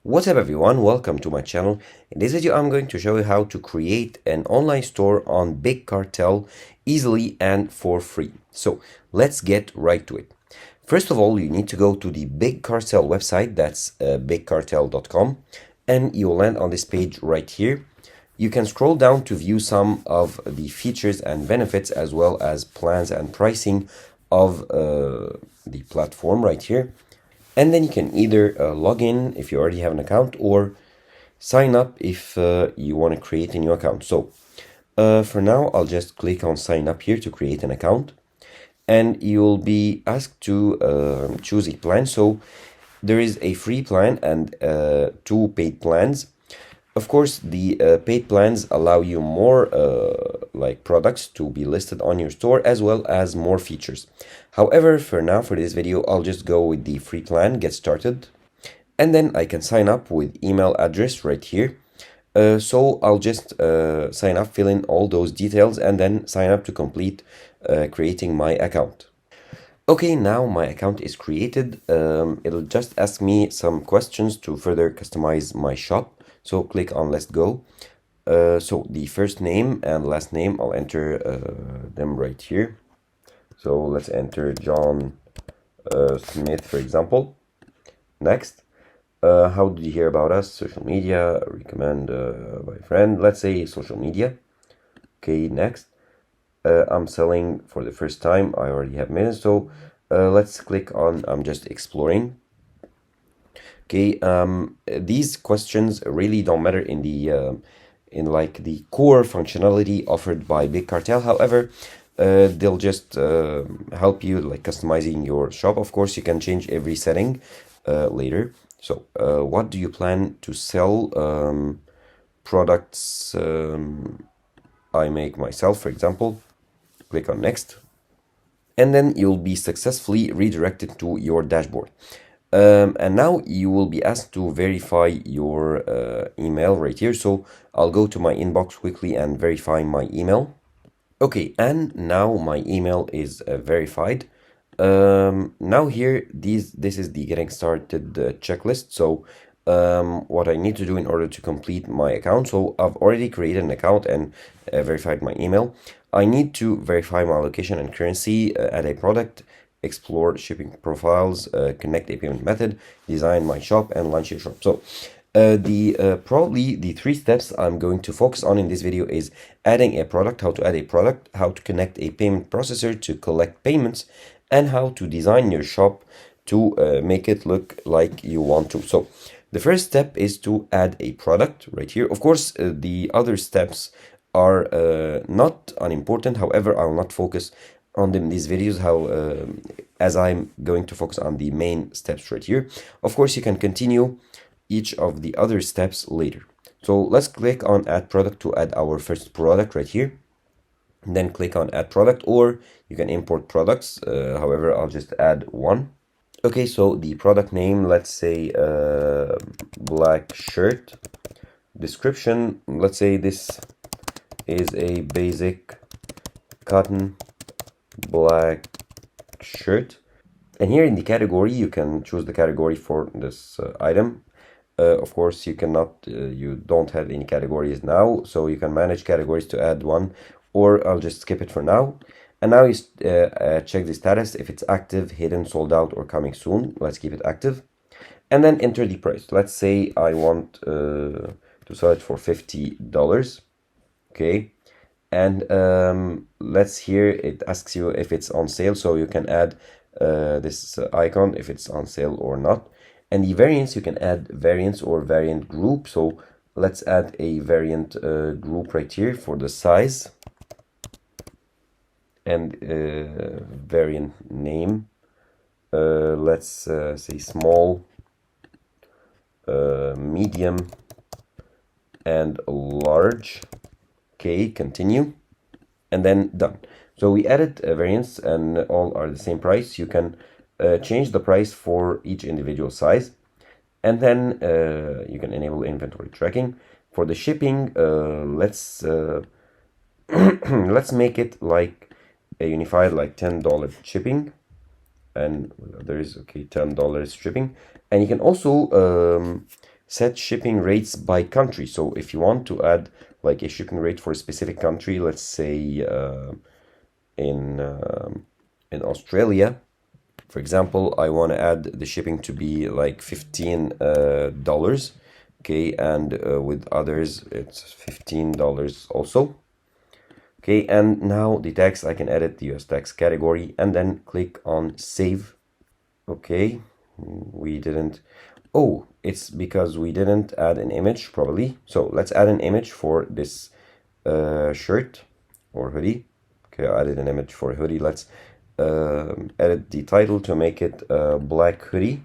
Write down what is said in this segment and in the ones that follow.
What's up everyone, welcome to my channel. In this video I'm going to show you how to create an online store on Bigcartel easily and for free. So let's get right to it. First of all, you need to go to the Bigcartel website, that's bigcartel.com, and you'll land on this page right here. You can scroll down to view some of the features and benefits as well as plans and pricing of the platform right here. And then you can either log in if you already have an account or sign up if you want to create a new account. So for now, I'll just click on sign up here to create an account. And you'll be asked to choose a plan. So there is a free plan and two paid plans. Of course, the paid plans allow you more like products to be listed on your store as well as more features. However, for now, for this video, I'll just go with the free plan, get started, and then I can sign up with email address right here. So I'll just sign up, fill in all those details, and then sign up to complete creating my account. Okay, now my account is created. It'll just ask me some questions to further customize my shop. So click on let's go. So the first name and last name, I'll enter them right here. So let's enter John Smith, for example. Next, how did you hear about us? Social media, recommend by a friend. Let's say social media. Okay, next. I'm selling for the first time. I already have minutes, so let's click on I'm just exploring. Okay, these questions really don't matter in the in like the core functionality offered by Bigcartel. However, they'll just help you like customizing your shop. Of course, you can change every setting later. So, what do you plan to sell? Products I make myself, for example. Click on next, and then you'll be successfully redirected to your dashboard. And now you will be asked to verify your email right here. So I'll go to my inbox quickly and verify my email. Okay, and now my email is verified. Now here, this is the getting started checklist. So what I need to do in order to complete my account. So I've already created an account and verified my email. I need to verify my location and currency, add a product, explore shipping profiles, connect a payment method, design my shop, and launch your shop. So probably the three steps I'm going to focus on in this video is adding a product, how to add a product, how to connect a payment processor to collect payments, and how to design your shop to make it look like you want to. So the first step is to add a product right here. Of course, the other steps are not unimportant. However, I will not focus on them in these videos as I'm going to focus on the main steps right here. Of course, you can continue each of the other steps later. So let's click on add product to add our first product right here. And then click on add product, or you can import products. However, I'll just add one. Okay, so the product name, let's say black shirt. Description, let's say this is a basic cotton black shirt. And here in the category, you can choose the category for this item. Of course, you cannot, you don't have any categories now, so you can manage categories to add one, or I'll just skip it for now. And now you check the status, if it's active, hidden, sold out, or coming soon. Let's keep it active. And then enter the price. Let's say I want to sell it for $50. Okay. And let's here, it asks you if it's on sale, so you can add this icon if it's on sale or not. And the variants, you can add variants or variant group. So let's add a variant group right here for the size and variant name. Let's say small, medium, and large. Okay, continue, and then done. So we added variants and all are the same price. You can change the price for each individual size, and then you can enable inventory tracking. For the shipping, let's let's make it like a unified, like $10 shipping, and there is okay $10 shipping. And you can also set shipping rates by country. So if you want to add like a shipping rate for a specific country, let's say in Australia, for example, I want to add the shipping to be like $15, okay, and with others it's $15 also. Okay, and now the tax, I can edit the US tax category and then click on save. Okay, we didn't, oh, it's because we didn't add an image probably. So let's add an image for this shirt or hoodie. Okay, I added an image for a hoodie. Let's edit the title to make it black hoodie.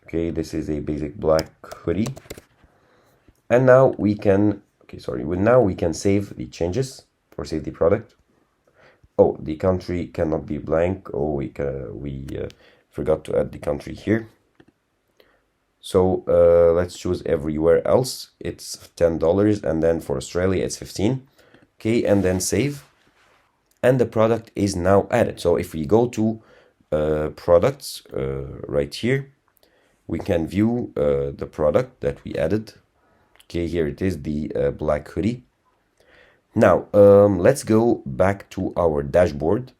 Okay, this is a basic black hoodie. And now we can, okay, sorry, now we can save the changes or save the product. Oh, the country cannot be blank. Oh, we forgot to add the country here. So let's choose everywhere else. It's $10, and then for Australia it's 15. Okay, and then save. And the product is now added. So if we go to products right here, we can view the product that we added. Okay, here it is, the black hoodie. Now, let's go back to our dashboard.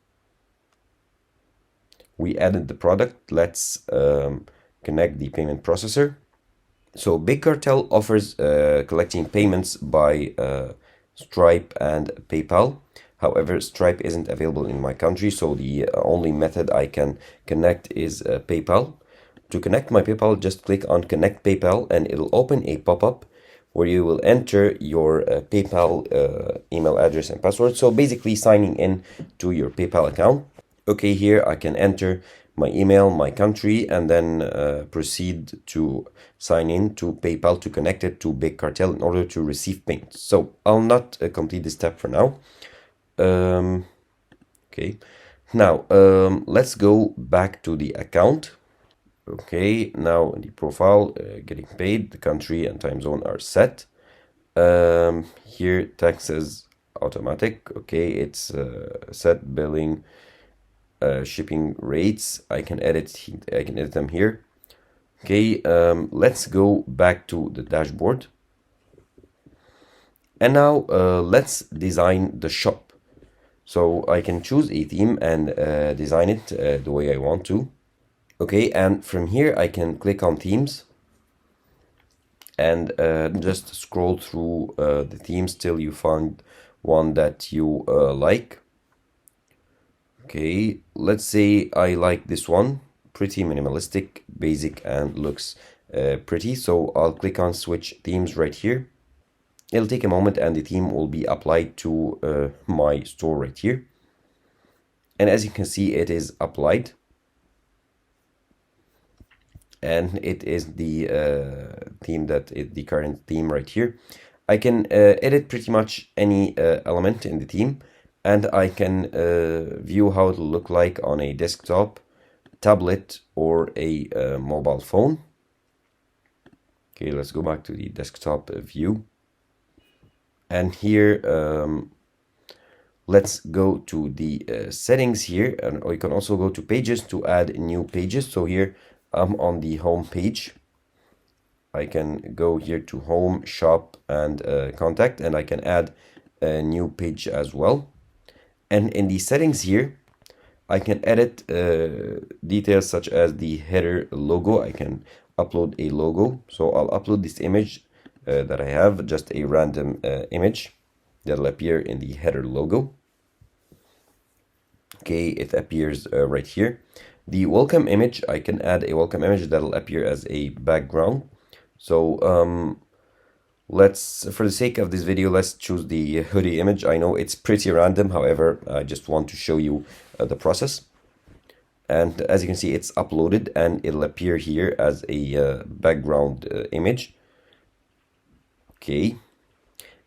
We added the product. Let's connect the payment processor. So Bigcartel offers collecting payments by Stripe and PayPal. However, Stripe isn't available in my country, so the only method I can connect is PayPal. To connect my PayPal, just click on Connect PayPal and it'll open a pop-up where you will enter your PayPal email address and password. So basically signing in to your PayPal account. Okay, here I can enter my email, my country, and then proceed to sign in to PayPal to connect it to Bigcartel in order to receive payments. So I'll not complete this step for now. Okay, now let's go back to the account. Okay, now the profile, getting paid, the country and time zone are set. Here taxes automatic. Okay, it's set billing, shipping rates. I can edit them here. Okay, let's go back to the dashboard. And now let's design the shop. So I can choose a theme and design it the way I want to. Okay, and from here I can click on themes and just scroll through the themes till you find one that you like. Okay, let's say I like this one, pretty minimalistic, basic, and looks pretty. So I'll click on switch themes right here. It'll take a moment and the theme will be applied to my store right here. And as you can see, it is applied. And it is the theme that is the current theme right here. I can edit pretty much any element in the theme, and I can view how it will look like on a desktop, tablet, or a mobile phone. Okay, let's go back to the desktop view. And here, let's go to the settings here, and you can also go to pages to add new pages. So here I'm on the home page. I can go here to home, shop, and contact, and I can add a new page as well. And in the settings here, I can edit details such as the header logo. I can upload a logo. So I'll upload this image that I have, just a random image that'll appear in the header logo. Okay, it appears right here. The welcome image, I can add a welcome image that'll appear as a background. So let's, for the sake of this video, let's choose the hoodie image. I know it's pretty random, however, I just want to show you the process. And as you can see, it's uploaded and it'll appear here as a background image. Okay,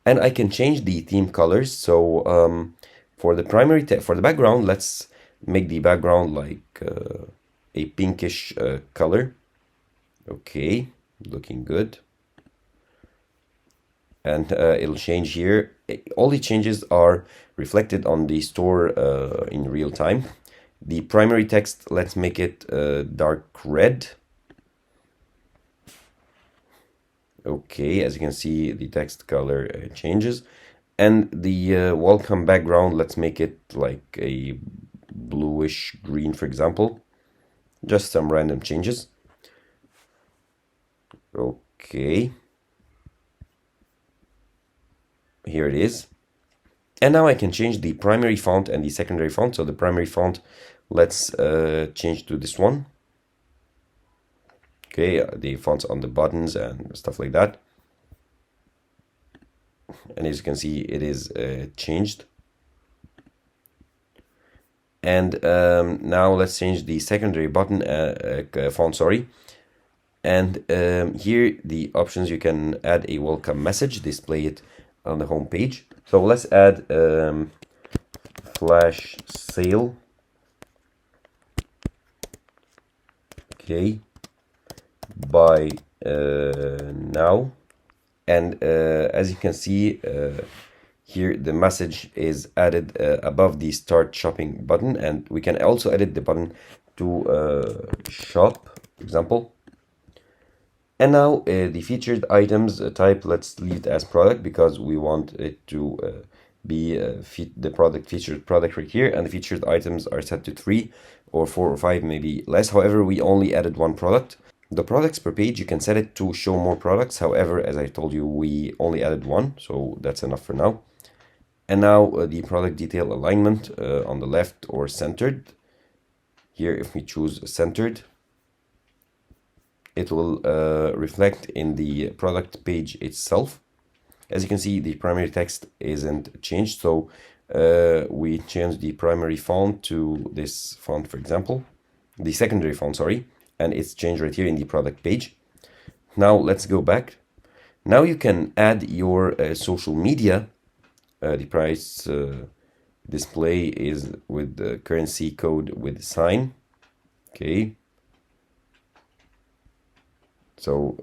and I can change the theme colors. So for the primary for the background, let's make the background like a pinkish color. Okay, looking good. And it'll change here. All the changes are reflected on the store in real time. The primary text, let's make it dark red. Okay, as you can see, the text color changes. And the welcome background, let's make it like a bluish green, for example. Just some random changes. Okay. Here it is. And now I can change the primary font and the secondary font. So the primary font, let's change to this one. Okay, the fonts on the buttons and stuff like that. And as you can see, it is changed. And now let's change the secondary button font, sorry. And here the options, you can add a welcome message, display it on the home page. So let's add flash sale. Okay, buy now. And as you can see here, the message is added above the start shopping button, and we can also edit the button to shop, for example. And now the featured items type, let's leave it as product because we want it to be the product featured product right here, and the featured items are set to 3 or 4 or 5, maybe less. However, we only added one product. The products per page, you can set it to show more products. However, as I told you, we only added one, so that's enough for now. And now the product detail alignment on the left or centered. Here, if we choose centered, it will reflect in the product page itself. As you can see, the primary text isn't changed, so we change the primary font to this font, for example, the secondary font, sorry, and it's changed right here in the product page. Now let's go back. Now you can add your social media. The price display is with the currency code with sign. Okay. So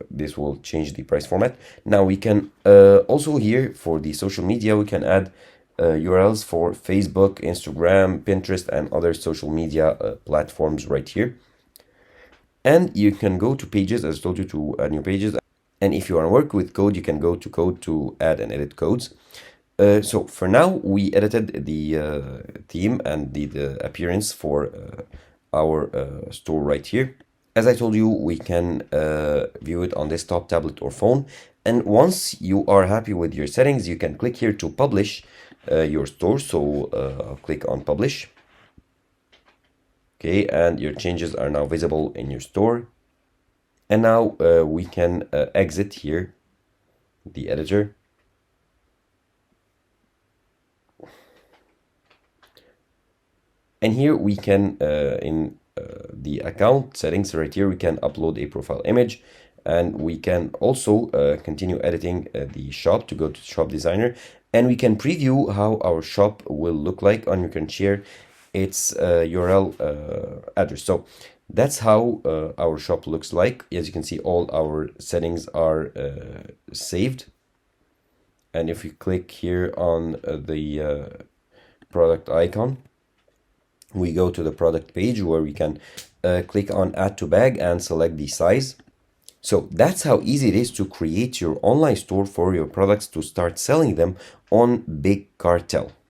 this will change the price format. Now we can also here for the social media, we can add URLs for Facebook, Instagram, Pinterest, and other social media platforms right here. And you can go to pages, as I told you, to add new pages. And if you want to work with code, you can go to code to add and edit codes. So for now, we edited the theme and the appearance for our store right here. As I told you, we can view it on desktop, tablet, or phone. And once you are happy with your settings, you can click here to publish your store. So I'll click on publish. Okay, and your changes are now visible in your store. And now we can exit here the editor. And here we can, in the account settings right here, we can upload a profile image, and we can also continue editing the shop to go to shop designer, and we can preview how our shop will look like, and you can share its URL address. So that's how our shop looks like. As you can see, all our settings are saved. And if you click here on the product icon, we go to the product page where we can click on add to bag and select the size. So that's how easy it is to create your online store for your products to start selling them on Bigcartel.